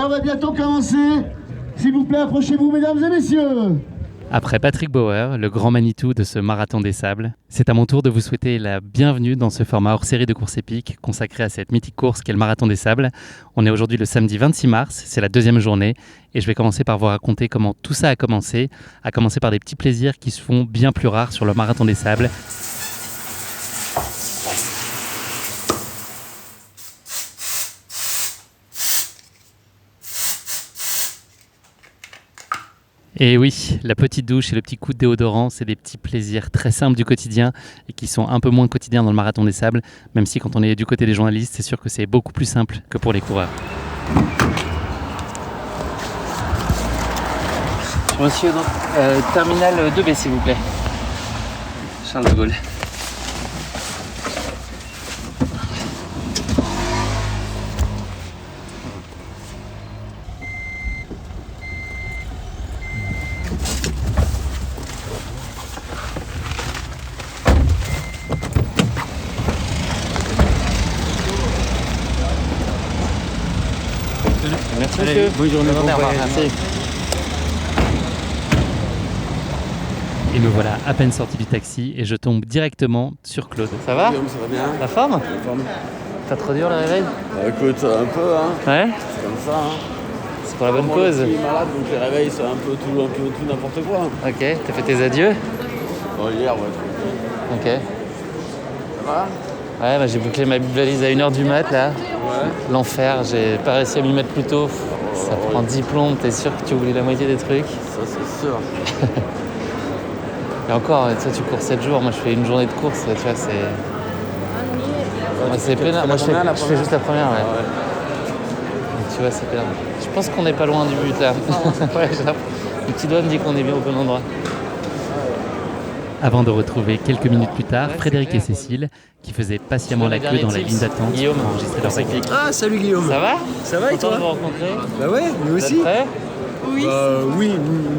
on va bientôt commencer. S'il vous plaît, approchez-vous, mesdames et messieurs. Après Patrick Bauer, le grand Manitou de ce marathon des sables, c'est à mon tour de vous souhaiter la bienvenue dans ce format hors série de courses épiques consacré à cette mythique course qu'est le marathon des sables. On est aujourd'hui le samedi 26 mars, c'est la deuxième journée et je vais commencer par vous raconter comment tout ça a commencé par des petits plaisirs qui se font bien plus rares sur le marathon des sables. Et oui, la petite douche et le petit coup de déodorant, c'est des petits plaisirs très simples du quotidien et qui sont un peu moins quotidiens dans le marathon des sables, même si quand on est du côté des journalistes, c'est sûr que c'est beaucoup plus simple que pour les coureurs. Monsieur, terminal 2B s'il vous plaît. Charles de Gaulle. Merci monsieur. Bonne journée. Merci. Et me voilà à peine sorti du taxi et je tombe directement sur Claude. Ça va ? Guillaume, ça va bien. La forme ? La forme. Pas trop dur le réveil ? Bah, écoute, un peu, hein. Ouais ? C'est comme ça, hein. C'est pour la bonne Moi, cause. Je suis malade, donc les réveils, c'est un peu tout n'importe quoi. Ok, t'as fait tes adieux ? Bon, hier, ouais. Ok. Ça va ? Ouais, bah, j'ai bouclé ma valise à 1h du mat là. Ouais. L'enfer, j'ai pas réussi à m'y mettre plus tôt. Ça prend 10 plombs, t'es sûr que tu oublies la moitié des trucs ? Ça, c'est sûr. Et encore, tu sais, tu cours 7 jours, moi je fais une journée de course, tu vois, c'est... Moi, c'est peinard. Moi je fais juste la première, ouais. Donc, tu vois, c'est peinard. Je pense qu'on n'est pas loin du but là. Ouais, le petit doigt me dit qu'on est bien au bon endroit. Avant de retrouver quelques minutes plus tard Frédéric et Cécile qui faisaient patiemment la queue dans la ligne d'attente pour enregistrer leur réplique. Ah, salut Guillaume. Ça va ? Ça va et Content toi de vous rencontrer. Bah ouais, nous aussi. Vous êtes prêts ? Oui. Oui,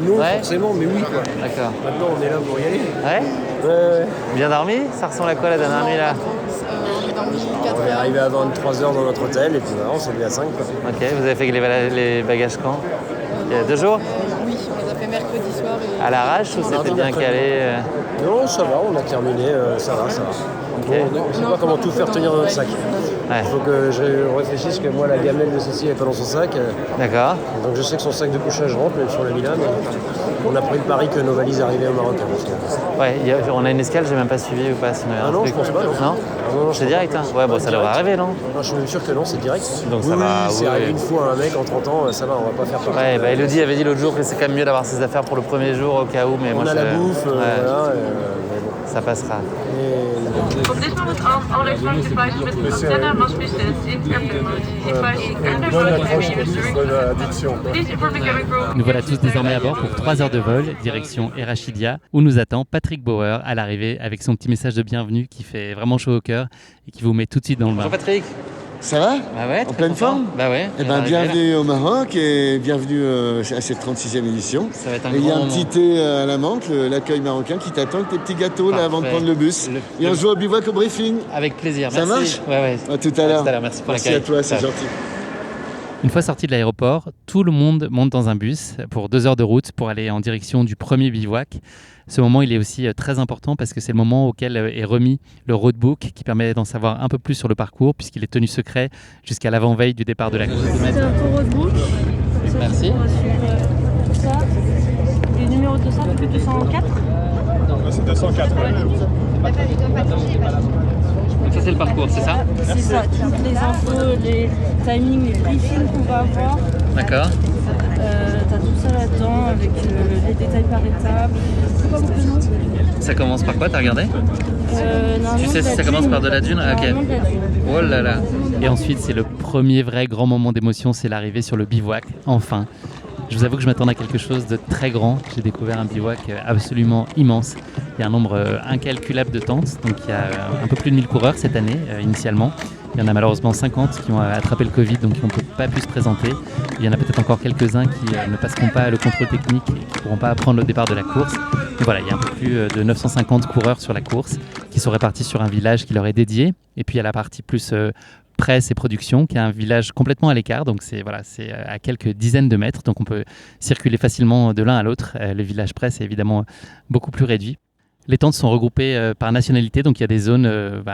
non Ouais. forcément, mais oui quoi. D'accord. Maintenant on est là pour y aller. Ouais ? Ouais. Bien dormi ? Ça ressemble à quoi la dernière nuit là ? On est dormi 4 On est heures. arrivé à 23h dans notre hôtel et puis voilà, on s'est levé à 5 quoi. Ok, vous avez fait les bagages quand ? Il y a 2 jours ? Oui, on les a fait mercredi soir. Et... À l'arrache ou c'était bien calé Non, ça va, on a terminé, ça va. Ok. Bon, on ne sait pas comment tout faire tenir dans notre sac. Ouais. Il faut que je réfléchisse que moi la gamelle de Cécile n'est pas dans son sac. D'accord. Donc je sais que son sac de couchage rentre, même si on l'a mis là, mais on a pris le pari que nos valises arrivaient au Maroc. Ouais, on a une escale, j'ai même pas suivi ou pas. Ah non, je pense pas, non. Non, c'est direct, hein. Ouais, bon, ça devrait arriver, non ? Non, je suis même sûr que non, c'est direct. Donc oui, ça va, oui, c'est oui. arrivé une fois à un mec en 30 ans, ça va, on va pas faire partie. Ouais, bah Elodie avait dit l'autre jour que c'est quand même mieux d'avoir ses affaires pour le premier jour au cas où, mais on moi a la bouffe, ouais, voilà, mais bon. ça passera. Op dit moment alle devices met een antenna must be set in airplane mode. Device under Please inform the cabin crew. Nous voilà tous désormais à bord pour 3 heures de vol, direction Erachidia, où nous attend Patrick Bauer à l'arrivée avec son petit message de bienvenue qui fait vraiment chaud au cœur et qui vous met tout de suite dans le bain. Bonjour Patrick. Ça va ? Bah ouais, En pleine forme ? Bah ouais. Eh ben, bienvenue au Maroc et bienvenue à cette 36e édition. Ça va être un Et il y a grand un petit thé à la menthe, l'accueil marocain qui t'attend avec tes petits gâteaux là avant de Parfait. prendre le bus. Et on se voit au bivouac au briefing. Avec plaisir, Ça merci. marche ? Ouais. À tout à l'heure. Merci pour Merci l'accueil. à toi, c'est Ciao. gentil. Une fois sorti de l'aéroport, tout le monde monte dans un bus pour 2 heures de route pour aller en direction du premier bivouac. Ce moment, il est aussi très important parce que c'est le moment auquel est remis le roadbook qui permet d'en savoir un peu plus sur le parcours puisqu'il est tenu secret jusqu'à l'avant-veille du départ de la course. C'est un faux roadbook. Merci. On va suivre tout ça. Le numéro de ça, c'est 204. C'est 204. Donc ça c'est le parcours, c'est ça ? C'est ça, toutes les infos, les timings, les briefings qu'on va avoir. D'accord. T'as tout ça là-dedans avec les détails par étape. C'est quoi votre nom Ça commence par quoi, t'as regardé ? Tu sais si ça commence par de la dune ? Ok. Oh là là. Et ensuite, c'est le premier vrai grand moment d'émotion, c'est l'arrivée sur le bivouac, enfin. Je vous avoue que je m'attendais à quelque chose de très grand. J'ai découvert un bivouac absolument immense. Il y a un nombre incalculable de tentes, donc il y a un peu plus de 1000 coureurs cette année, initialement. Il y en a malheureusement 50 qui ont attrapé le Covid, donc qui n'ont pas pu se présenter. Il y en a peut-être encore quelques-uns qui ne passeront pas le contrôle technique et qui ne pourront pas prendre le départ de la course. Mais voilà, il y a un peu plus de 950 coureurs sur la course qui sont répartis sur un village qui leur est dédié. Et puis il y a la partie plus presse et production, qui est un village complètement à l'écart. Donc c'est à quelques dizaines de mètres, donc on peut circuler facilement de l'un à l'autre. Le village presse est évidemment beaucoup plus réduit. Les tentes sont regroupées par nationalité, donc il y a des zones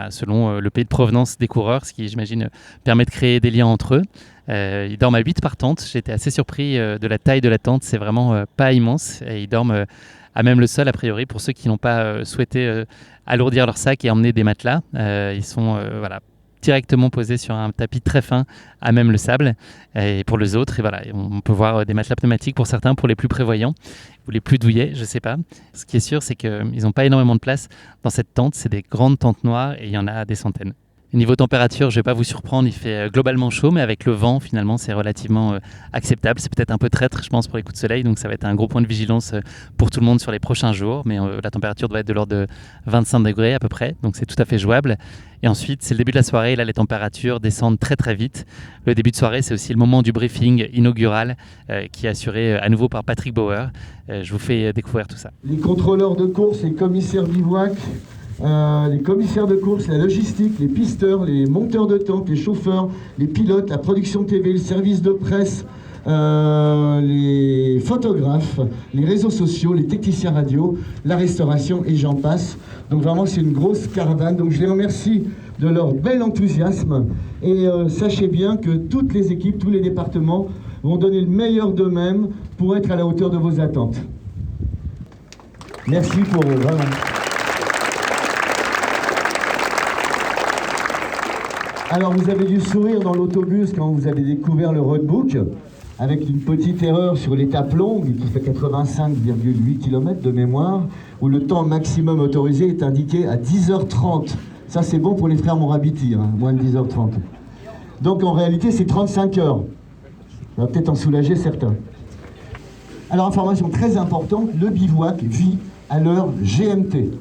selon le pays de provenance des coureurs, ce qui, j'imagine, permet de créer des liens entre eux. Ils dorment à 8 par tente. J'étais assez surpris de la taille de la tente, c'est vraiment pas immense. Et ils dorment à même le sol, a priori, pour ceux qui n'ont pas souhaité alourdir leur sac et emmener des matelas. Ils sont directement posés sur un tapis très fin à même le sable. Et pour les autres, on peut voir des matelas pneumatiques pour certains, pour les plus prévoyants ou les plus douillets, je sais pas. Ce qui est sûr, c'est qu'ils n'ont pas énormément de place dans cette tente. C'est des grandes tentes noires et il y en a des centaines. Niveau température, je ne vais pas vous surprendre, il fait globalement chaud, mais avec le vent, finalement, c'est relativement acceptable. C'est peut-être un peu traître, je pense, pour les coups de soleil, donc ça va être un gros point de vigilance pour tout le monde sur les prochains jours. Mais la température doit être de l'ordre de 25 degrés à peu près, donc c'est tout à fait jouable. Et ensuite, c'est le début de la soirée, là, les températures descendent très très vite. Le début de soirée, c'est aussi le moment du briefing inaugural qui est assuré à nouveau par Patrick Bauer. Je vous fais découvrir tout ça. Les contrôleurs de course, les commissaires bivouac, les commissaires de course, la logistique, les pisteurs, les monteurs de tente, les chauffeurs, les pilotes, la production TV, le service de presse, les photographes, les réseaux sociaux, les techniciens radio, la restauration et j'en passe. Donc vraiment c'est une grosse caravane, donc je les remercie de leur bel enthousiasme et sachez bien que toutes les équipes, tous les départements vont donner le meilleur d'eux-mêmes pour être à la hauteur de vos attentes. Merci pour eux, vraiment. Alors vous avez dû sourire dans l'autobus quand vous avez découvert le roadbook, avec une petite erreur sur l'étape longue qui fait 85,8 km de mémoire, où le temps maximum autorisé est indiqué à 10h30. Ça c'est bon pour les frères Morabiti, moins de 10h30. Donc en réalité c'est 35 heures. Ça va peut-être en soulager certains. Alors information très importante, le bivouac vit à l'heure GMT.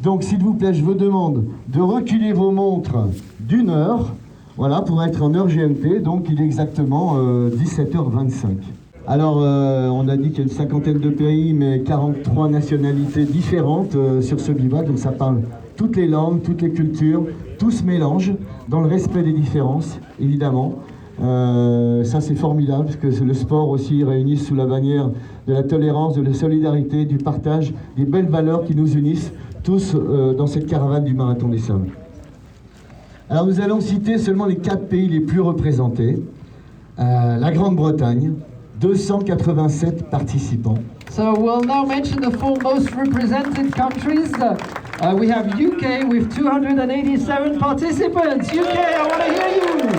Donc s'il vous plaît, je vous demande de reculer vos montres d'1 heure, voilà, pour être en heure GMT, donc il est exactement 17h25. Alors on a dit qu'il y a une cinquantaine de pays, mais 43 nationalités différentes sur ce bivouac, donc ça parle toutes les langues, toutes les cultures, tout se mélange dans le respect des différences, évidemment. Ça c'est formidable, parce que le sport aussi réunit sous la bannière de la tolérance, de la solidarité, du partage, des belles valeurs qui nous unissent tous dans cette caravane du Marathon des Sables. Alors nous allons citer seulement les 4 pays les plus représentés. La Grande-Bretagne, 287 participants. So we'll now mention the 4 most represented countries. We have UK with 287 participants. UK, I want to hear you!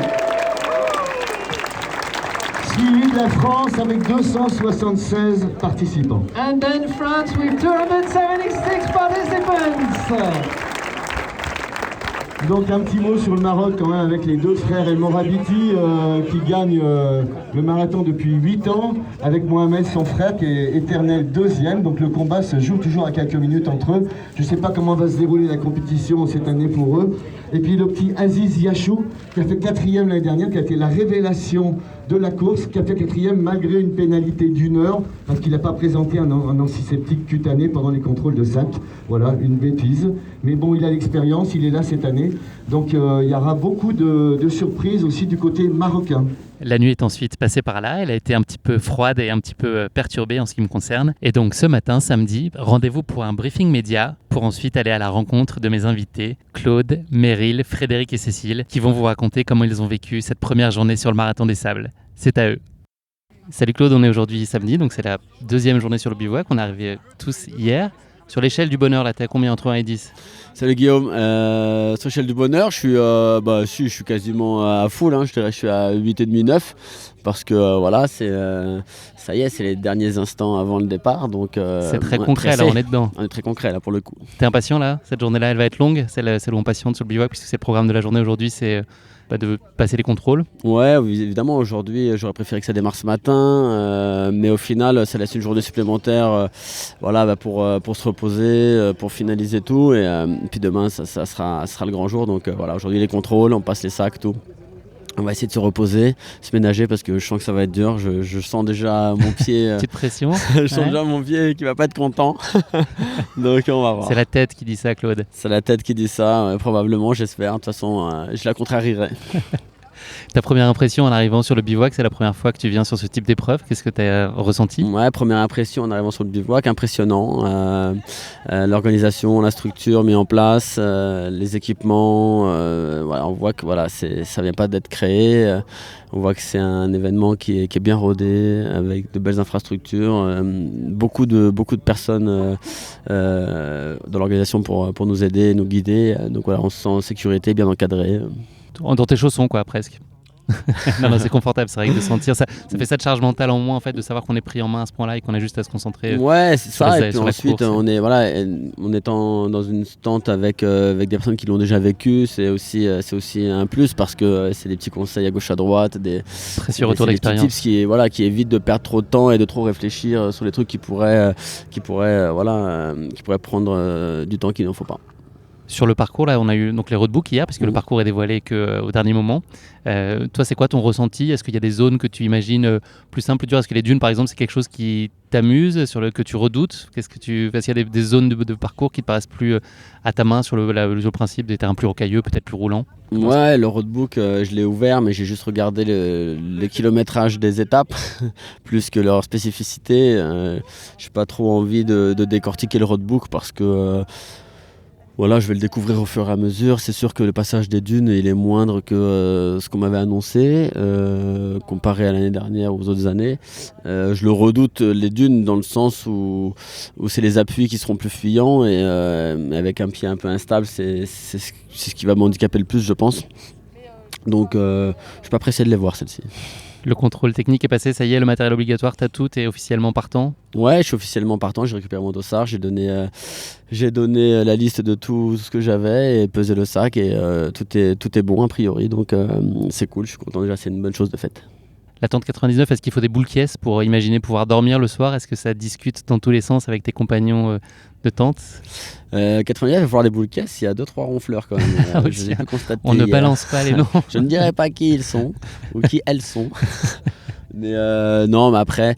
Suivi de la France avec 276 participants. And then France with 276 participants. Donc un petit mot sur le Maroc quand même avec les 2 frères El Morabiti qui gagnent le marathon depuis 8 ans, avec Mohamed son frère qui est éternel 2e, donc le combat se joue toujours à quelques minutes entre eux. Je ne sais pas comment va se dérouler la compétition cette année pour eux. Et puis le petit Aziz Yachou qui a fait 4e l'année dernière, qui a été la révélation de la course, qui a fait 4e malgré une pénalité d'1 heure parce qu'il n'a pas présenté un antiseptique cutané pendant les contrôles de sac. Voilà, une bêtise. Mais bon, il a l'expérience, il est là cette année. Donc il y aura beaucoup de surprises aussi du côté marocain. La nuit est ensuite passée par là, elle a été un petit peu froide et un petit peu perturbée en ce qui me concerne. Et donc ce matin, samedi, rendez-vous pour un briefing média pour ensuite aller à la rencontre de mes invités, Claude, Meryl, Frédéric et Cécile, qui vont vous raconter comment ils ont vécu cette première journée sur le Marathon des Sables. C'est à eux. Salut Claude, on est aujourd'hui samedi, donc c'est la 2e journée sur le bivouac. On est arrivés tous hier. Sur l'échelle du bonheur, là, t'es à combien entre 1 et 10 ? Salut Guillaume, sur l'échelle du bonheur, je suis quasiment à full, je dirais je suis à 8,5, 9, parce que voilà, ça y est, c'est les derniers instants avant le départ, donc... c'est très concret, là, on est dedans. On est très concret, là, pour le coup. T'es impatient, là ? Cette journée-là, elle va être longue, celle où on patiente sur le bivouac, puisque c'est le programme de la journée aujourd'hui, c'est... de passer les contrôles. Ouais, évidemment, aujourd'hui, j'aurais préféré que ça démarre ce matin, mais au final, ça laisse une journée supplémentaire pour se reposer, pour finaliser tout, et puis demain, ça sera le grand jour. Donc voilà, aujourd'hui, les contrôles, on passe les sacs, tout. On va essayer de se reposer, se ménager parce que je sens que ça va être dur. Je sens déjà mon pied. Petite pression. Je sens déjà mon pied qui va pas être content. Donc on va voir. C'est la tête qui dit ça, Claude. C'est la tête qui dit ça, probablement, j'espère. De toute façon, je la contrarierai. Ta première impression en arrivant sur le bivouac, c'est la première fois que tu viens sur ce type d'épreuve. Qu'est-ce que tu as ressenti ? Ouais, première impression en arrivant sur le bivouac, impressionnant. L'organisation, la structure mise en place, les équipements, voilà, on voit que voilà, ça vient pas d'être créé. On voit que c'est un événement qui est bien rodé, avec de belles infrastructures, beaucoup de personnes dans l'organisation pour nous aider, nous guider. Donc voilà, on se sent en sécurité, bien encadré. Dans tes chaussons, quoi, presque. non, c'est confortable, c'est vrai que de sentir ça fait cette charge mentale en moins, en fait, de savoir qu'on est pris en main à ce point-là et qu'on a juste à se concentrer. Ouais, c'est ça. Et puis sur ensuite, on est dans une tente avec des personnes qui l'ont déjà vécu, c'est aussi un plus parce que c'est des petits conseils à gauche à droite, des précieux retours d'expérience. Des petits tips qui évitent de perdre trop de temps et de trop réfléchir sur les trucs qui pourraient prendre du temps qu'il n'en faut pas. Sur le parcours, là, on a eu donc les roadbooks hier, parce que le parcours est dévoilé qu'au dernier moment. Toi, c'est quoi ton ressenti ? Est-ce qu'il y a des zones que tu imagines plus simples, plus dures ? Est-ce que les dunes, par exemple, c'est quelque chose qui t'amuse, que tu redoutes ? Est-ce qu'il y a des zones de parcours qui te paraissent plus à ta main sur le principe des terrains plus rocailleux, peut-être plus roulants ? Ouais, le roadbook, je l'ai ouvert, mais j'ai juste regardé le kilométrage des étapes, plus que leur spécificité. J'ai pas trop envie de décortiquer le roadbook parce que... Voilà, je vais le découvrir au fur et à mesure. C'est sûr que le passage des dunes, il est moindre que ce qu'on m'avait annoncé, comparé à l'année dernière ou aux autres années. Je le redoute, les dunes, dans le sens où c'est les appuis qui seront plus fuyants et avec un pied un peu instable, c'est ce qui va m'handicaper le plus, je pense. Donc, je suis pas pressé de les voir, celles-ci. Le contrôle technique est passé, ça y est, le matériel obligatoire, t'as tout, t'es officiellement partant ? Ouais, je suis officiellement partant, j'ai récupéré mon dossard, j'ai donné la liste de tout ce que j'avais et pesé le sac et tout est bon a priori, donc c'est cool, je suis content déjà, c'est une bonne chose de faite. La tente 99, est-ce qu'il faut des boules caisses pour imaginer pouvoir dormir le soir ? Est-ce que ça discute dans tous les sens avec tes compagnons de tente ? 99, il va falloir des boules caisses, il y a 2-3 ronfleurs quand même. Je pu constater, on ne balance pas les noms. Je ne dirai pas qui ils sont ou qui elles sont. Mais non, mais après,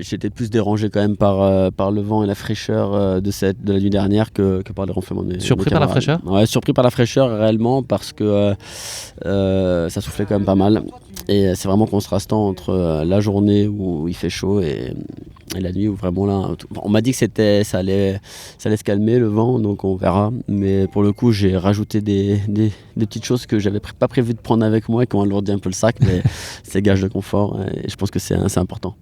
j'étais plus dérangé quand même par le vent et la fraîcheur de la nuit dernière que par les ronflements de mes Surpris par la fraîcheur ? Ouais, surpris par la fraîcheur réellement parce que ça soufflait quand même pas mal. Et c'est vraiment contrastant entre la journée où il fait chaud et la nuit où vraiment là... On m'a dit que ça allait se calmer le vent, donc on verra. Mais pour le coup, j'ai rajouté des petites choses que j'avais pas prévu de prendre avec moi et qui ont alourdi un peu le sac, mais c'est gage de confort et je pense que c'est important.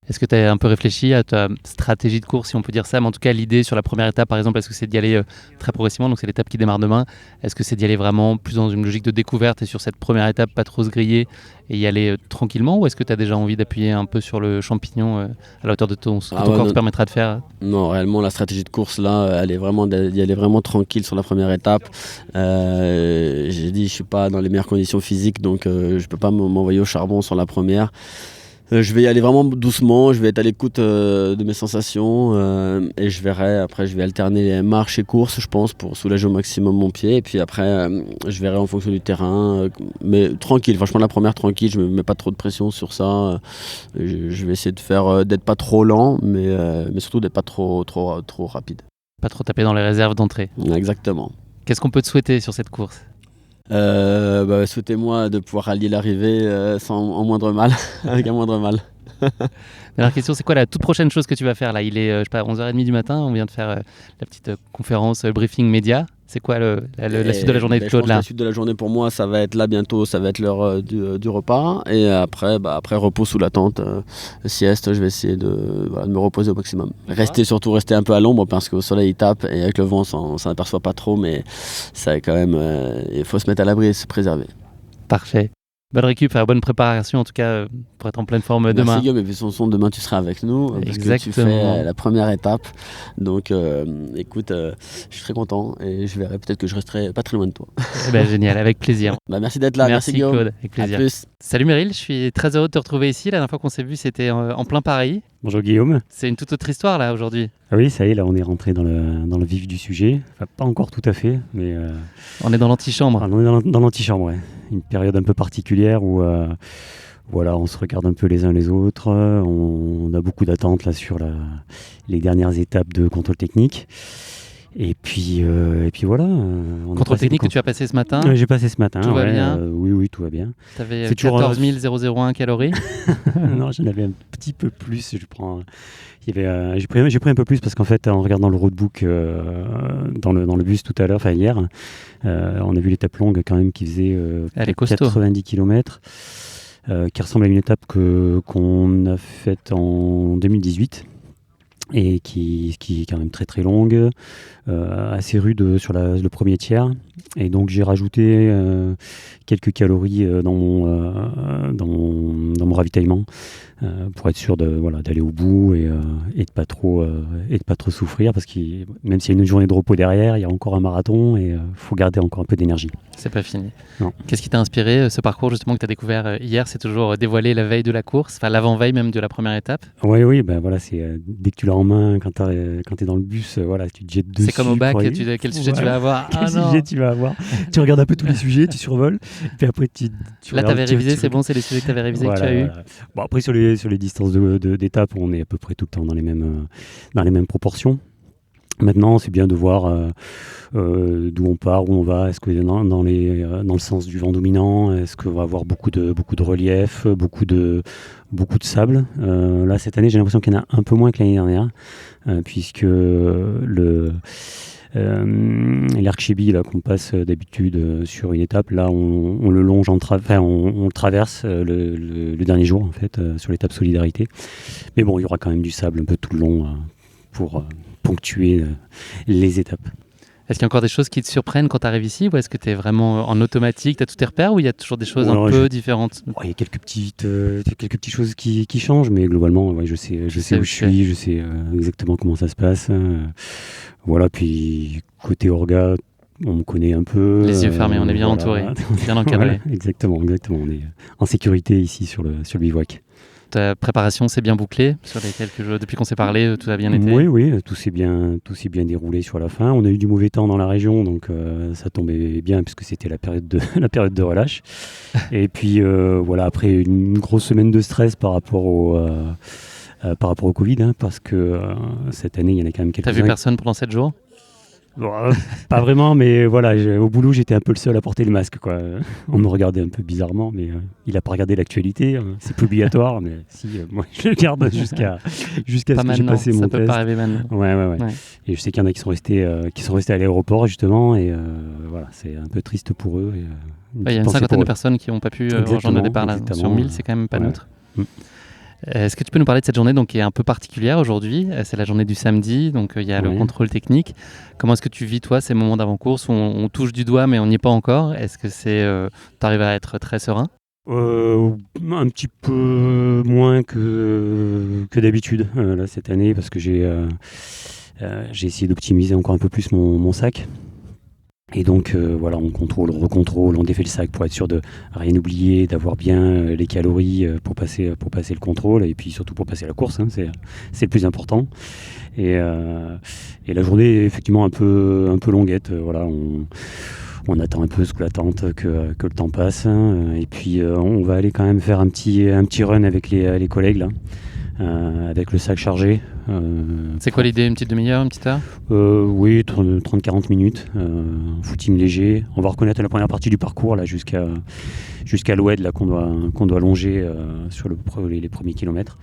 Est-ce que tu as un peu réfléchi à ta stratégie de course, si on peut dire ça, mais en tout cas l'idée sur la première étape par exemple, est-ce que c'est d'y aller très progressivement, donc c'est l'étape qui démarre demain, est-ce que c'est d'y aller vraiment plus dans une logique de découverte et sur cette première étape pas trop se griller et y aller tranquillement, ou est-ce que tu as déjà envie d'appuyer un peu sur le champignon à la hauteur de ce que ton corps te permettra de faire ? Non, réellement la stratégie de course là, elle est vraiment d'y aller vraiment tranquille sur la première étape. J'ai dit je suis pas dans les meilleures conditions physiques, donc je peux pas m'envoyer au charbon sur la première. Je vais y aller vraiment doucement, je vais être à l'écoute de mes sensations et je verrai. Après, je vais alterner les marches et courses, je pense, pour soulager au maximum mon pied. Et puis après, je verrai en fonction du terrain, mais tranquille. Franchement, la première, tranquille, je me mets pas trop de pression sur ça. Je vais essayer d'être pas trop lent, mais surtout d'être pas trop rapide. Pas trop taper dans les réserves d'entrée. Exactement. Qu'est-ce qu'on peut te souhaiter sur cette course ? Souhaitez-moi de pouvoir rallier l'arrivée en moindre mal, avec un moindre mal. Dernière question, c'est quoi la toute prochaine chose que tu vas faire là ? Il est 11h30 du matin, on vient de faire la petite conférence briefing média. C'est quoi la suite de la journée de Claude là ? La suite de la journée pour moi, ça va être là bientôt, ça va être l'heure du repas. Et après repos sous la tente, sieste, je vais essayer de me reposer au maximum. Rester un peu à l'ombre parce qu'au soleil il tape et avec le vent on s'en aperçoit pas trop, mais ça quand même, il faut se mettre à l'abri et se préserver. Parfait. Bonne récup, bonne préparation en tout cas pour être en pleine forme demain. Merci Guillaume, et puis demain tu seras avec nous parce que tu fais la première étape. Donc écoute, je suis très content et je verrai, peut-être que je resterai pas très loin de toi. Génial, avec plaisir. Merci d'être là, merci Guillaume. Claude, avec plaisir. À plus. Salut Meryl, je suis très heureux de te retrouver ici. La dernière fois qu'on s'est vu c'était en plein Paris. Bonjour Guillaume. C'est une toute autre histoire là aujourd'hui. Ah oui, ça y est, là on est rentré dans le vif du sujet. Enfin, pas encore tout à fait, mais... On est dans l'antichambre. On est dans l'antichambre, ouais. Une période un peu particulière où voilà, on se regarde un peu les uns les autres. On a beaucoup d'attentes là sur les dernières étapes de contrôle technique. Et puis voilà. Contrôle technique que tu as passé ce matin. J'ai passé ce matin. Tout va bien. Oui, tout va bien. Tu avais 14 001 calories. Non, j'en avais un petit peu plus. J'ai pris un peu plus parce qu'en fait, en regardant le roadbook dans le bus tout à l'heure, enfin hier, on a vu l'étape longue quand même qui faisait 90 km, qui ressemble à une étape qu'on a faite en 2018. Et qui est quand même très très longue, assez rude sur le premier tiers. Et donc j'ai rajouté quelques calories dans mon ravitaillement pour être sûr d'aller au bout et de pas trop souffrir, parce que même s'il y a une journée de repos derrière, il y a encore un marathon et faut garder encore un peu d'énergie. C'est pas fini. Non. Qu'est-ce qui t'a inspiré ce parcours justement que tu as découvert hier? C'est toujours dévoilé la veille de la course, enfin l'avant-veille même de la première étape. Oui, ben voilà, c'est dès que tu l'as en main, quand t'es dans le bus, voilà, tu te jettes dessus. C'est comme au bac, quel sujet tu vas avoir? Quel sujet tu vas avoir? Tu regardes un peu tous les sujets, tu survoles, puis après tu là t'avais révisé, c'est bon, c'est les sujets que t'avais révisé, que tu as eu. Bon, après sur les distances d'étapes, on est à peu près tout le temps dans les mêmes proportions. Maintenant, c'est bien de voir d'où on part, où on va. Est-ce que dans le sens du vent dominant, est-ce qu'on va avoir beaucoup de relief, beaucoup de sable. Là, cette année, j'ai l'impression qu'il y en a un peu moins que l'année dernière, puisque l'Archebi là qu'on passe d'habitude sur une étape, là on le longe on le traverse le dernier jour en fait sur l'étape Solidarité. Mais bon, il y aura quand même du sable un peu tout le long pour ponctuer les étapes. Est-ce qu'il y a encore des choses qui te surprennent quand tu arrives ici, ou est-ce que tu es vraiment en automatique, tu as tous tes repères, ou il y a toujours des choses un peu différentes? Il y a quelques petites choses qui changent, mais globalement, je sais où je suis, je sais exactement comment ça se passe. Voilà, puis côté orga, on me connaît un peu. Les yeux fermés, on est bien entouré, bien encadré. Voilà, exactement, on est en sécurité ici sur le bivouac. Ta préparation s'est bien bouclée sur les quelques jours depuis qu'on s'est parlé, tout a bien été? Oui, tout s'est bien déroulé sur la fin. On a eu du mauvais temps dans la région, donc ça tombait bien puisque c'était la période de relâche. Et puis voilà, après une grosse semaine de stress par rapport au Covid, hein, parce que cette année il y en a quand même quelques-uns. T'as vu personne pendant 7 jours? Bon, pas vraiment, mais voilà, au boulot j'étais un peu le seul à porter le masque, quoi. On me regardait un peu bizarrement, mais il n'a pas regardé l'actualité, c'est plus obligatoire, mais si, moi je le garde jusqu'à ce que j'ai passé mon test. Ça peut pas arriver maintenant. Ouais. Et je sais qu'il y en a qui sont restés à l'aéroport justement, et voilà, c'est un peu triste pour eux. Il y a une cinquantaine de personnes qui n'ont pas pu rejoindre le départ là, sur 1000, c'est quand même pas neutre. Est-ce que tu peux nous parler de cette journée qui est un peu particulière aujourd'hui? C'est la journée du samedi, donc il y a le contrôle technique. Comment est-ce que tu vis toi ces moments d'avant-course où on touche du doigt mais on n'y est pas encore? Est-ce que tu arrives à être très serein? Un petit peu moins que d'habitude là, cette année, parce que j'ai essayé d'optimiser encore un peu plus mon sac. Et donc voilà, on contrôle, recontrôle, on défait le sac pour être sûr de rien oublier, d'avoir bien les calories pour passer le contrôle, et puis surtout pour passer la course, hein, c'est le plus important. Et la journée est effectivement un peu longuette, voilà, on attend un peu sous la tente que le temps passe, hein, et puis on va aller quand même faire un petit run avec les collègues là. Avec le sac chargé. C'est quoi l'idée? Une petite demi-heure, une petite heure? Oui, 30-40 minutes. Footing léger. On va reconnaître la première partie du parcours là, jusqu'à l'oued là, qu'on doit longer sur les premiers kilomètres.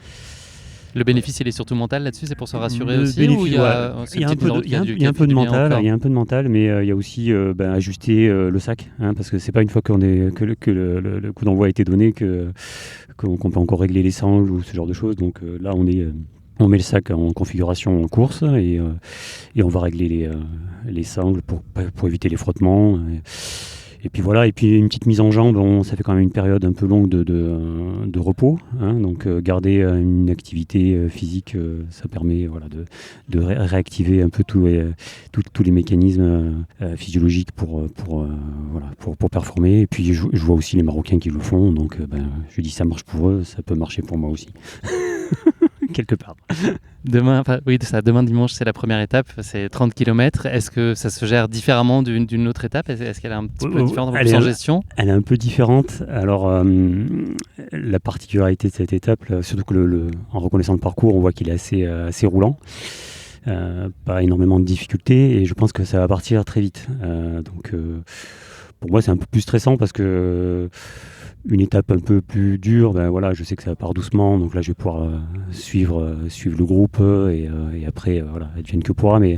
Le bénéfice, il est surtout mental là-dessus, c'est pour se rassurer aussi? Il y a un peu de mental, mais il y a aussi ajuster le sac, hein, parce que c'est pas une fois que le coup d'envoi a été donné qu'on peut encore régler les sangles ou ce genre de choses. Donc là, on met le sac en configuration en course et on va régler les sangles pour éviter les frottements. Et puis voilà, et puis une petite mise en jambe, ça fait quand même une période un peu longue de repos, hein, donc garder une activité physique, ça permet de réactiver un peu tous les mécanismes physiologiques pour performer. Et puis je vois aussi les Marocains qui le font, donc je dis ça marche pour eux, ça peut marcher pour moi aussi. quelque part. Demain dimanche, c'est la première étape, c'est 30 km. Est-ce que ça se gère différemment d'une autre étape ? Est-ce qu'elle est un petit peu différente en gestion ? Elle est un peu différente. Alors, la particularité de cette étape, là, surtout que en reconnaissant le parcours, on voit qu'il est assez roulant. Pas énormément de difficultés et je pense que ça va partir très vite. Pour moi, c'est un peu plus stressant parce que une étape un peu plus dure, je sais que ça part doucement, donc là je vais pouvoir suivre le groupe et après advienne que pourra, mais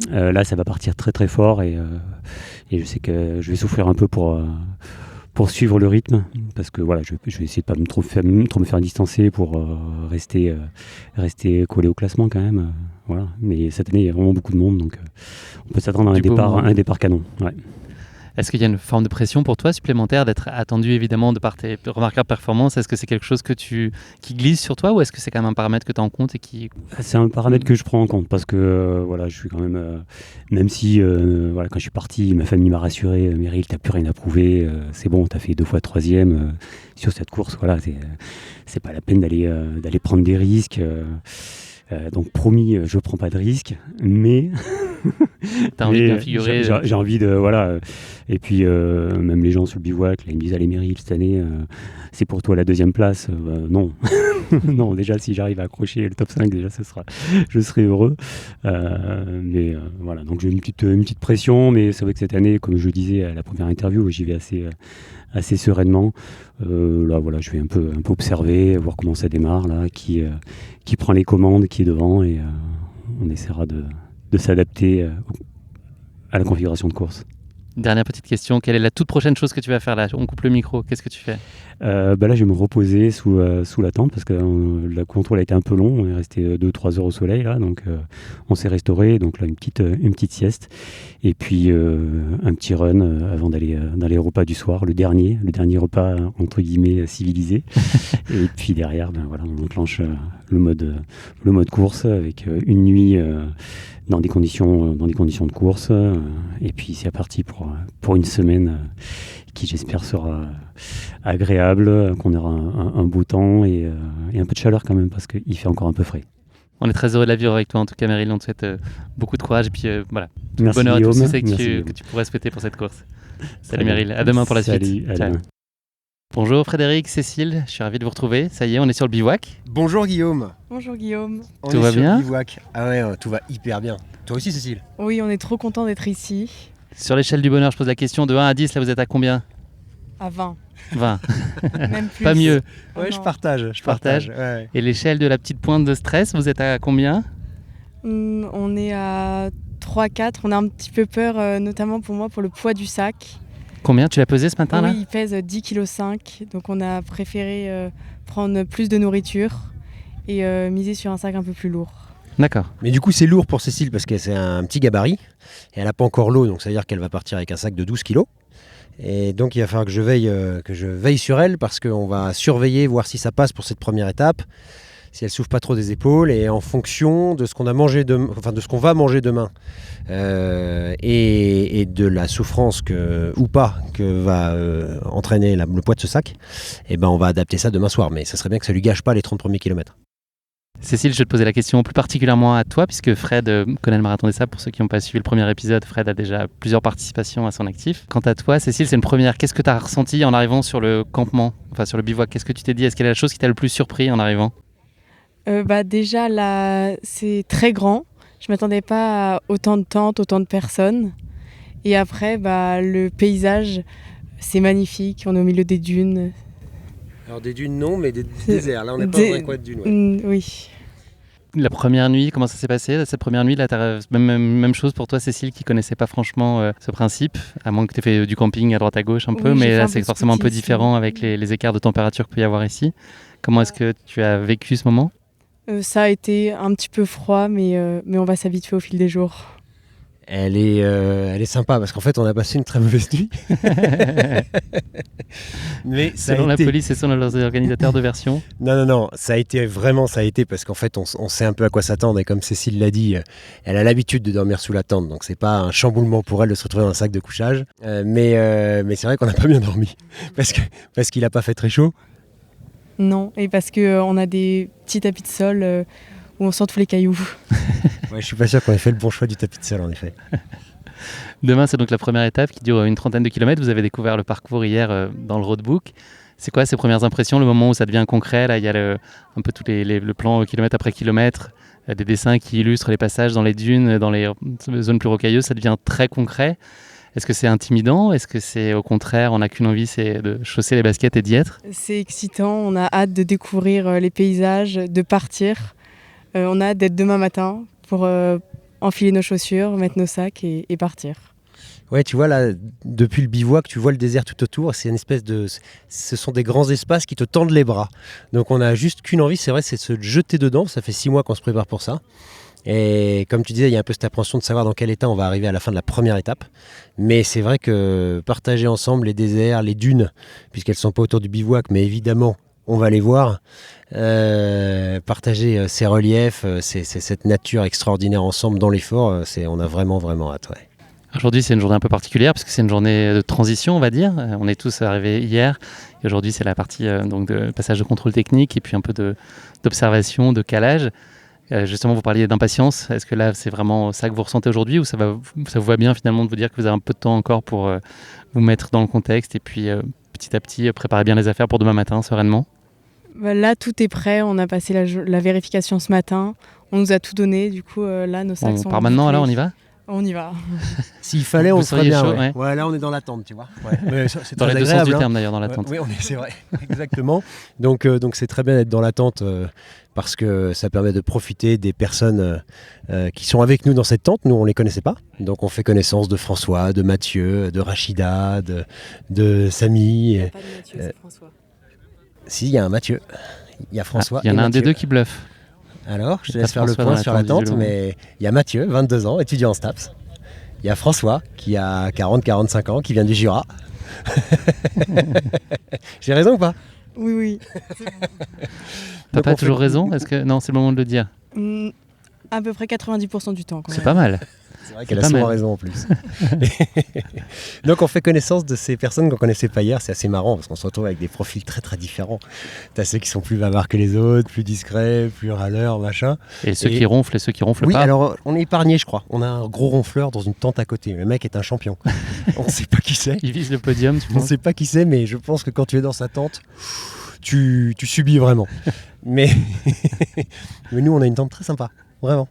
là ça va partir très très fort et je sais que je vais souffrir un peu pour suivre le rythme, parce que je vais essayer de pas trop me faire distancer pour rester collé au classement quand même. Mais cette année il y a vraiment beaucoup de monde, donc on peut s'attendre à un départ canon. Ouais. Est-ce qu'il y a une forme de pression pour toi supplémentaire d'être attendu évidemment de par tes remarquables performances ? Est-ce que c'est quelque chose qui glisse sur toi, ou est-ce que c'est quand même un paramètre que tu as en compte et qui... C'est un paramètre que je prends en compte parce que je suis quand même, même si quand je suis parti, ma famille m'a rassuré, Meryl, t'as plus rien à prouver, c'est bon, t'as fait 2 fois 3e sur cette course, c'est pas la peine d'aller prendre des risques. Donc promis, je prends pas de risques, mais t'as envie de bien figurer. J'ai envie de et puis même les gens sur le bivouac, là, ils me disent allez Meryl, cette année c'est pour toi la 2e place. Non, non, déjà si j'arrive à accrocher le top 5, déjà je serai heureux. Donc j'ai une petite pression, mais c'est vrai que cette année, comme je le disais à la première interview, j'y vais assez sereinement. Je vais un peu observer, voir comment ça démarre, là, qui prend les commandes, qui est devant, et on essaiera de s'adapter à la configuration de course. Dernière petite question, quelle est la toute prochaine chose que tu vas faire là ? On coupe le micro, qu'est-ce que tu fais ? Là, je vais me reposer sous la tente parce que le contrôle a été un peu long. On est resté 2-3 heures au soleil là, donc on s'est restauré. Donc là, une petite sieste et puis un petit run avant d'aller dans les repas du soir, le dernier repas entre guillemets civilisé. Et puis derrière, on enclenche le mode course avec une nuit dans des conditions de course et puis c'est parti pour une semaine qui j'espère sera agréable, qu'on aura un beau temps et un peu de chaleur quand même parce qu'il fait encore un peu frais. On est très heureux de la vivre avec toi en tout cas Meryl, on te souhaite beaucoup de courage et puis tout merci, le bonheur et tout Guillaume. ce que tu pourrais souhaiter pour cette course. Salut Meryl, à demain pour la suite. Ciao. Bonjour Frédéric, Cécile, je suis ravi de vous retrouver. Ça y est, on est sur le bivouac. Bonjour Guillaume. Bonjour Guillaume. Tout va bien ? Le bivouac. Ah ouais, tout va hyper bien. Toi aussi Cécile ? Oui, on est trop content d'être ici. Sur l'échelle du bonheur, je pose la question de 1 à 10, là vous êtes à combien ? À 20. 20. Même plus. Pas mieux. Ouais, je partage. Ouais. Et l'échelle de la petite pointe de stress, vous êtes à combien ? On est à 3-4. On a un petit peu peur, notamment pour moi, pour le poids du sac. Combien tu l'as pesé ce matin là ? Oui, il pèse 10,5 kg. Donc on a préféré prendre plus de nourriture et miser sur un sac un peu plus lourd. D'accord. Mais du coup, c'est lourd pour Cécile parce que c'est un petit gabarit et elle n'a pas encore l'eau, donc ça veut dire qu'elle va partir avec un sac de 12 kg. Et donc il va falloir que je veille sur elle parce qu'on va surveiller, voir si ça passe pour cette première étape, si elle souffre pas trop des épaules et en fonction de ce qu'on a mangé de ce qu'on va manger demain et de la souffrance que va entraîner le poids de ce sac, on va adapter ça demain soir. Mais ça serait bien que ça lui gâche pas les 30 premiers kilomètres. Cécile, je vais te poser la question plus particulièrement à toi, puisque Fred connaît le Marathon des Sables. Pour ceux qui n'ont pas suivi le premier épisode, Fred a déjà plusieurs participations à son actif. Quant à toi, Cécile, c'est une première. Qu'est-ce que tu as ressenti en arrivant sur le campement, enfin sur le bivouac ? Qu'est-ce que tu t'es dit ? Est-ce quelle est la chose qui t'a le plus surpris en arrivant ? Déjà, là, c'est très grand. Je ne m'attendais pas à autant de tentes, autant de personnes. Et après, le paysage, c'est magnifique. On est au milieu des dunes. Alors des dunes non, mais des déserts. Là on n'est pas dans un coin de dunes. Ouais. Oui. La première nuit, comment ça s'est passé ? Cette première nuit, là, même chose pour toi Cécile qui connaissait pas franchement ce principe, à moins que tu aies fait du camping à droite à gauche un peu, mais là c'est forcément un peu différent avec les écarts de température qu'il peut y avoir ici. Comment est-ce que tu as vécu ce moment ? Ça a été un petit peu froid, mais on va s'habituer au fil des jours. Elle est sympa parce qu'en fait on a passé une très mauvaise nuit. Mais selon la police et selon leurs organisateurs de version. Non, ça a été parce qu'en fait on sait un peu à quoi s'attendre et comme Cécile l'a dit, elle a l'habitude de dormir sous la tente, donc c'est pas un chamboulement pour elle de se retrouver dans un sac de couchage. Mais c'est vrai qu'on n'a pas bien dormi parce qu'il a pas fait très chaud. Non, et parce qu'on a des petits tapis de sol où on sent tous les cailloux. Ouais, je suis pas sûr qu'on ait fait le bon choix du tapis de sol en effet. Demain, c'est donc la première étape qui dure une 30aine de kilomètres. Vous avez découvert le parcours hier dans le roadbook. C'est quoi ces premières impressions, le moment où ça devient concret? Là, il y a un peu le plan kilomètre après kilomètre, des dessins qui illustrent les passages dans les dunes, dans les zones plus rocailleuses. Ça devient très concret. Est-ce que c'est intimidant? Est-ce que c'est au contraire, on n'a qu'une envie, c'est de chausser les baskets et d'y être? C'est excitant, on a hâte de découvrir les paysages, de partir. On a hâte d'être demain matin pour enfiler nos chaussures, mettre nos sacs et partir. Ouais, tu vois là, depuis le bivouac, tu vois le désert tout autour. C'est une espèce ce sont des grands espaces qui te tendent les bras. Donc on a juste qu'une envie, c'est vrai, c'est de se jeter dedans. Ça fait 6 mois qu'on se prépare pour ça. Et comme tu disais, il y a un peu cette appréhension de savoir dans quel état on va arriver à la fin de la première étape. Mais c'est vrai que partager ensemble les déserts, les dunes, puisqu'elles ne sont pas autour du bivouac, mais évidemment, on va les voir. Partager ces reliefs, cette nature extraordinaire ensemble dans l'effort, on a vraiment hâte. Ouais. Aujourd'hui, c'est une journée un peu particulière parce que c'est une journée de transition, on va dire. On est tous arrivés hier et aujourd'hui, c'est la partie donc de passage de contrôle technique et puis un peu d'observation, de calage. Justement, vous parliez d'impatience. Est-ce que là, c'est vraiment ça que vous ressentez aujourd'hui ou ça vous va bien finalement de vous dire que vous avez un peu de temps encore pour vous mettre dans le contexte et puis petit à petit préparer bien les affaires pour demain matin sereinement? Là, tout est prêt. On a passé la vérification ce matin. On nous a tout donné. Du coup, là, nos sacs sont... On part maintenant, alors on y va? On y va. S'il fallait, on le ferait bien. Chaud, ouais. Ouais, là, on est dans l'attente, tu vois. Ouais. Mais c'est dans les deux sens du terme, d'ailleurs, dans l'attente. Oui, c'est vrai, exactement. Donc, c'est très bien d'être dans l'attente parce que ça permet de profiter des personnes qui sont avec nous dans cette tente. Nous, on ne les connaissait pas. Donc, on fait connaissance de François, de Mathieu, de Rachida, de Samy. Il n'y a pas de Mathieu, c'est François. Si, il y a un Mathieu. Il y a François. Il y en a un Mathieu. des deux qui bluffe. Alors, je te laisse faire le point sur la tente, mais il y a Mathieu, 22 ans, étudiant en STAPS. Il y a François, qui a 40-45 ans, qui vient du Jura. J'ai raison ou pas? Oui. T'as pas toujours raison? Est-ce que non, c'est le moment de le dire. À peu près 90% du temps. C'est pas mal. C'est vrai qu'elle a souvent raison en plus. Donc on fait connaissance de ces personnes qu'on connaissait pas hier. C'est assez marrant parce qu'on se retrouve avec des profils très différents. T'as ceux qui sont plus bavards que les autres, plus discrets, plus râleurs, machin. Et ceux qui ronflent et ceux qui ronflent pas. Oui, alors on est épargné, je crois. On a un gros ronfleur dans une tente à côté. Le mec est un champion. On ne sait pas qui c'est. Il vise le podium. On ne sait pas qui c'est, mais je pense que quand tu es dans sa tente, tu subis vraiment. mais nous, on a une tente très sympa, vraiment.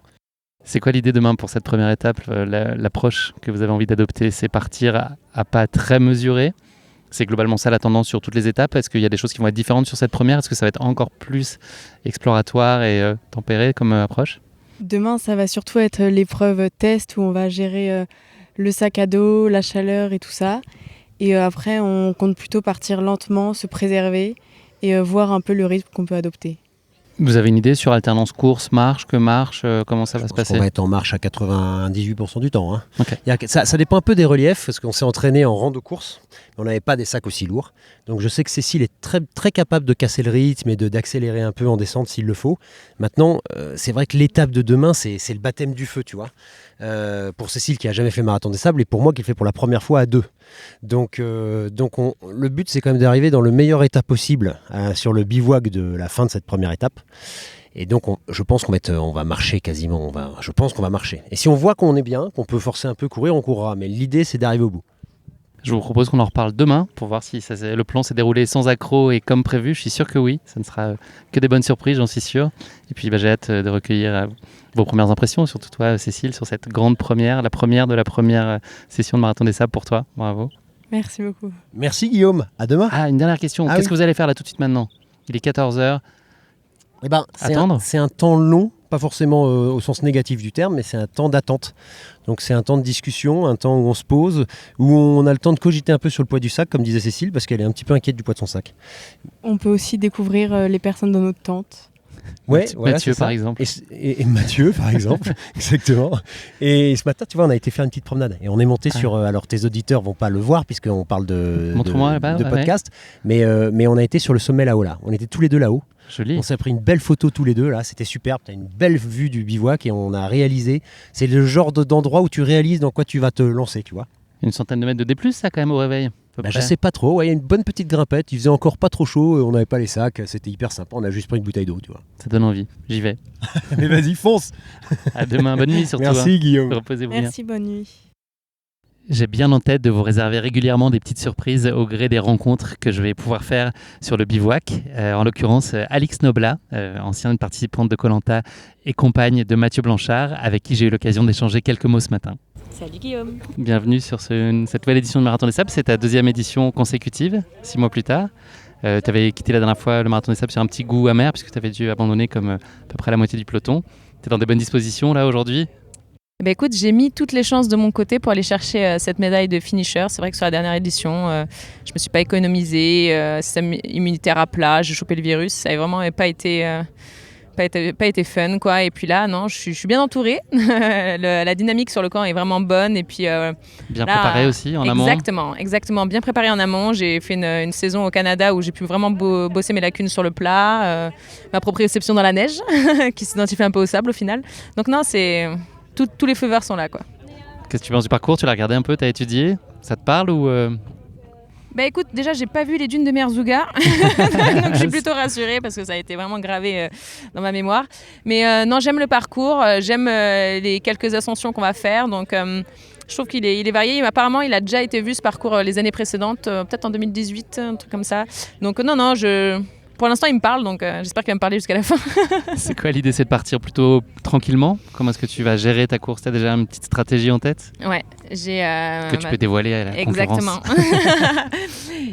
C'est quoi l'idée demain pour cette première étape, l'approche que vous avez envie d'adopter? C'est partir à pas très mesurés? C'est globalement ça la tendance sur toutes les étapes? Est-ce qu'il y a des choses qui vont être différentes sur cette première? Est-ce que ça va être encore plus exploratoire et tempéré comme approche? Demain, ça va surtout être l'épreuve test où on va gérer le sac à dos, la chaleur et tout ça. Et après, on compte plutôt partir lentement, se préserver et voir un peu le rythme qu'on peut adopter. Vous avez une idée sur alternance course-marche, comment ça va se passer? On va être en marche à 98% du temps. Hein. Okay. Ça dépend un peu des reliefs, parce qu'on s'est entraîné en rando-course, mais on n'avait pas des sacs aussi lourds. Donc je sais que Cécile est très capable de casser le rythme et d'accélérer un peu en descente s'il le faut. Maintenant, c'est vrai que l'étape de demain, c'est le baptême du feu, tu vois. Pour Cécile qui n'a jamais fait marathon des sables et pour moi qui le fait pour la première fois à 2. Donc le but c'est quand même d'arriver dans le meilleur état possible sur le bivouac de la fin de cette première étape. Et donc je pense on va marcher quasiment, je pense qu'on va marcher. Et si on voit qu'on est bien, qu'on peut forcer un peu, courir, on courra. Mais l'idée c'est d'arriver au bout. Je vous propose qu'on en reparle demain pour voir si le plan s'est déroulé sans accroc et comme prévu. Je suis sûr que oui, ça ne sera que des bonnes surprises, j'en suis sûr. Et puis j'ai hâte de recueillir vos premières impressions, surtout toi Cécile, sur cette grande première, la première de la première session de Marathon des Sables pour toi. Bravo. Merci beaucoup. Merci Guillaume, à demain. Ah, une dernière question, qu'est-ce que vous allez faire là tout de suite maintenant? Il est 14h. Attendre. C'est un temps long, pas forcément au sens négatif du terme, mais c'est un temps d'attente. Donc c'est un temps de discussion, un temps où on se pose, où on a le temps de cogiter un peu sur le poids du sac, comme disait Cécile, parce qu'elle est un petit peu inquiète du poids de son sac. On peut aussi découvrir les personnes dans notre tente. Ouais, Mathieu par exemple. Et Mathieu par exemple, exactement. Et ce matin, tu vois, on a été faire une petite promenade et on est monté sur. Alors tes auditeurs vont pas le voir puisqu'on parle de podcast, mais on a été sur le sommet là-haut là. On était tous les deux là-haut. Joli. On s'est pris une belle photo tous les deux là, c'était superbe. T'as une belle vue du bivouac et on a réalisé. C'est le genre d'endroit où tu réalises dans quoi tu vas te lancer, tu vois. Une centaine de mètres de D+, ça quand même au réveil. peu près. Je sais pas trop, il y a une bonne petite grimpette, il faisait encore pas trop chaud, on n'avait pas les sacs, c'était hyper sympa, on a juste pris une bouteille d'eau, tu vois. Ça donne envie, j'y vais. Mais vas-y, fonce. À demain, bonne nuit surtout. Merci Guillaume. Reposez-vous bien. Merci, bonne nuit. J'ai bien en tête de vous réserver régulièrement des petites surprises au gré des rencontres que je vais pouvoir faire sur le bivouac. En l'occurrence, Alix Noblat, ancienne participante de Koh-Lanta et compagne de Mathieu Blanchard, avec qui j'ai eu l'occasion d'échanger quelques mots ce matin. Salut Guillaume. Bienvenue sur cette nouvelle édition de Marathon des Sables. C'est ta deuxième édition consécutive, 6 mois plus tard. Tu avais quitté la dernière fois le Marathon des Sables sur un petit goût amer, puisque tu avais dû abandonner comme à peu près la moitié du peloton. Tu es dans des bonnes dispositions là aujourd'hui ? Écoute, j'ai mis toutes les chances de mon côté pour aller chercher cette médaille de finisher. C'est vrai que sur la dernière édition, je me suis pas économisée, système immunitaire à plat, j'ai chopé le virus, ça n'a vraiment pas été fun, quoi. Et puis là, non, je suis bien entourée. La dynamique sur le camp est vraiment bonne. Et puis, bien préparée aussi en amont. Exactement, bien préparée en amont. J'ai fait une saison au Canada où j'ai pu vraiment bosser mes lacunes sur le plat, ma propre réception dans la neige, qui s'identifie un peu au sable au final. Donc non, tous les feux verts sont là, quoi. Qu'est-ce que tu penses du parcours ? Tu l'as regardé un peu, tu as étudié ? Ça te parle ou Écoute, déjà j'ai pas vu les dunes de Merzouga, donc je suis plutôt rassurée parce que ça a été vraiment gravé dans ma mémoire. Mais non, j'aime le parcours, j'aime les quelques ascensions qu'on va faire, donc je trouve qu'il est varié. Apparemment, il a déjà été vu ce parcours les années précédentes, peut-être en 2018, un truc comme ça. Donc non, pour l'instant il me parle, donc j'espère qu'il va me parler jusqu'à la fin. C'est quoi l'idée ? C'est de partir plutôt tranquillement ? Comment est-ce que tu vas gérer ta course ? Tu as déjà une petite stratégie en tête ? Ouais, j'ai... que tu peux dévoiler à la concurrence. Exactement.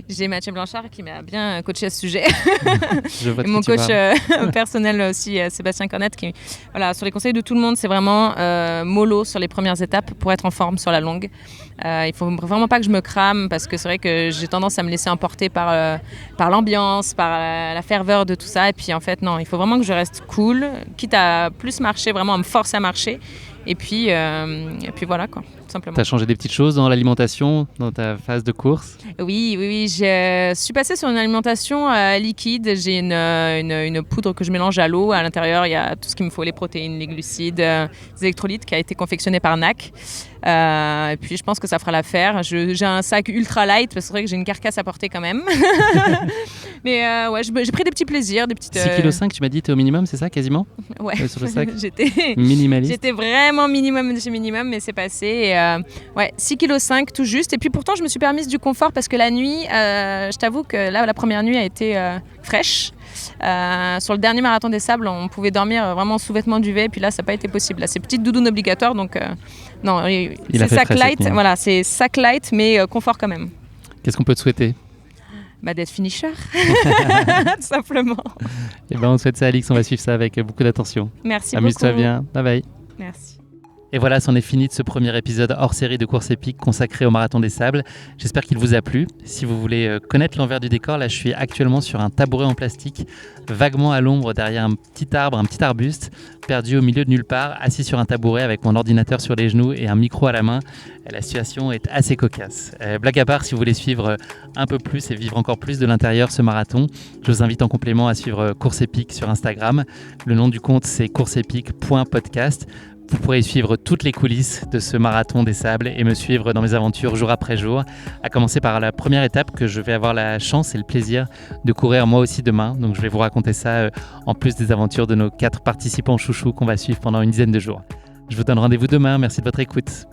J'ai Mathieu Blanchard qui m'a bien coaché à ce sujet. Et mon coach personnel aussi, Sébastien Cornette, qui, voilà, sur les conseils de tout le monde, c'est vraiment mollo sur les premières étapes pour être en forme sur la longue. Il faut vraiment pas que je me crame parce que c'est vrai que j'ai tendance à me laisser emporter par l'ambiance, par la ferveur de tout ça. Et puis en fait, non, il faut vraiment que je reste cool, quitte à plus marcher, vraiment à me forcer à marcher. Et puis voilà, quoi, tout simplement. Tu as changé des petites choses dans l'alimentation, dans ta phase de course ? Oui, je suis passée sur une alimentation liquide. J'ai une poudre que je mélange à l'eau. À l'intérieur, il y a tout ce qu'il me faut, les protéines, les glucides, les électrolytes, qui a été confectionné par NAC. Et puis je pense que ça fera l'affaire. J'ai un sac ultra light parce que c'est vrai que j'ai une carcasse à porter quand même. Mais ouais, j'ai pris des petits plaisirs, des petites... 6,5 kg, tu m'as dit, t'es au minimum, c'est ça, quasiment ? Ouais, sur le sac. Minimaliste. J'étais vraiment minimum de chez minimum, mais c'est passé. Et, ouais, 6,5 kg tout juste. Et puis pourtant, je me suis permise du confort parce que la nuit, je t'avoue que là, la première nuit a été fraîche. Sur le dernier Marathon des Sables, on pouvait dormir vraiment en sous-vêtements duvet, et puis là, ça n'a pas été possible. Là, c'est petite doudoune obligatoire, donc non, c'est sac light. Voilà, c'est sac light, mais confort quand même. Qu'est-ce qu'on peut te souhaiter ? D'être finisher, tout simplement. Et on souhaite ça, Alix, on va suivre ça avec beaucoup d'attention. Merci Amuse-toi beaucoup. bien, bye bye. Merci. Et voilà, c'en est fini de ce premier épisode hors série de course épique consacré au Marathon des Sables. J'espère qu'il vous a plu. Si vous voulez connaître l'envers du décor, là je suis actuellement sur un tabouret en plastique, vaguement à l'ombre derrière un petit arbre, un petit arbuste, perdu au milieu de nulle part, assis sur un tabouret avec mon ordinateur sur les genoux et un micro à la main. La situation est assez cocasse. Blague à part, si vous voulez suivre un peu plus et vivre encore plus de l'intérieur ce marathon, je vous invite en complément à suivre Course Épique sur Instagram. Le nom du compte, c'est courseepique.podcast. Vous pourrez suivre toutes les coulisses de ce Marathon des Sables et me suivre dans mes aventures jour après jour, à commencer par la première étape que je vais avoir la chance et le plaisir de courir moi aussi demain. Donc je vais vous raconter ça en plus des aventures de nos 4 participants chouchous qu'on va suivre pendant une dizaine de jours. Je vous donne rendez-vous demain, merci de votre écoute.